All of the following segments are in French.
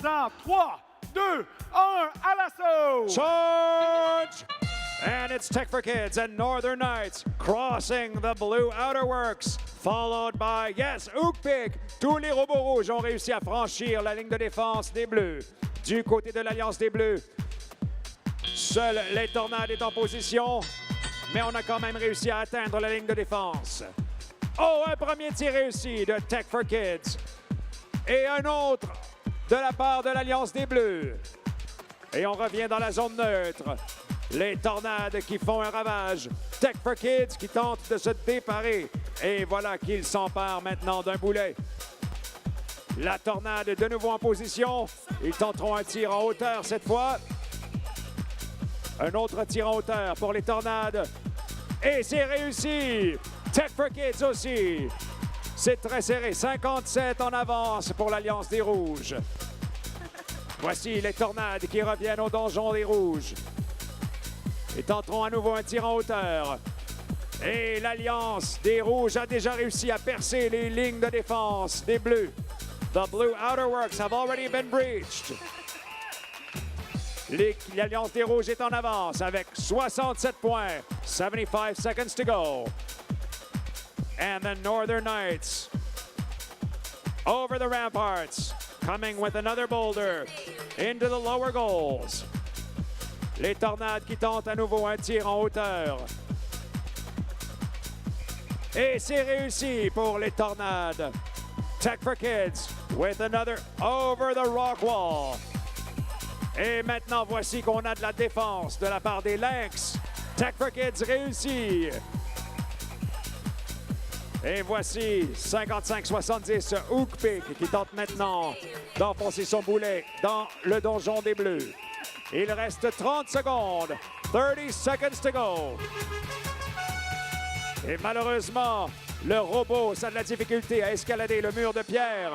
Dans 3, 2, 1, à l'assaut! Charge! And it's Tech for Kids and Northern Knights crossing the blue outer works, followed by, yes, Ookpik. Tous les robots rouges ont réussi à franchir la ligne de défense des Bleus. Du côté de l'Alliance des Bleus, seuls les Tornades est en position, mais on a quand même réussi à atteindre la ligne de défense. Oh, un premier tir réussi de Tech for Kids et un autre de la part de l'Alliance des Bleus. Et on revient dans la zone neutre. Les Tornades qui font un ravage. Tech for Kids qui tente de se déparer. Et voilà qu'ils s'emparent maintenant d'un boulet. La Tornade de nouveau en position. Ils tenteront un tir en hauteur cette fois. Un autre tir en hauteur pour les Tornades. Et c'est réussi. Tech for Kids aussi. C'est très serré. 57 en avance pour l'Alliance des Rouges. Voici les Tornades qui reviennent au donjon des Rouges. Et tenteront à nouveau un tir en hauteur. Et l'Alliance des Rouges a déjà réussi à percer les lignes de défense des Bleus. The Blue Outer Works have already been breached. L'Alliance des Rouges est en avance avec 67 points. 75 seconds to go. And the Northern Knights over the ramparts, coming with another boulder into the lower goals. Les Tornades qui tentent à nouveau un tir en hauteur. Et c'est réussi pour les Tornades. Tech for Kids with another over the rock wall. Et maintenant, voici qu'on a de la défense de la part des Lynx. Tech for Kids réussit. Et voici 55-70 Ookpik qui tente maintenant d'enfoncer son boulet dans le donjon des Bleus. Il reste 30 secondes. 30 seconds to go. Et malheureusement, le robot a de la difficulté à escalader le mur de pierre.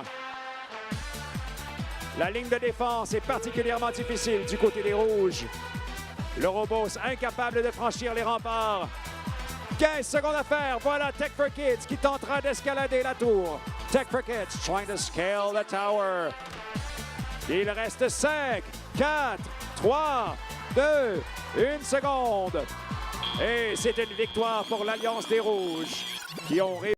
La ligne de défense est particulièrement difficile du côté des Rouges. Le robot incapable de franchir les remparts. 15 secondes à faire. Voilà Tech for Kids qui tentera d'escalader la tour. Tech for Kids trying to scale the tower. Il reste 5, 4, 3, 2, 1 seconde. Et c'est une victoire pour l'Alliance des Rouges qui ont réussi.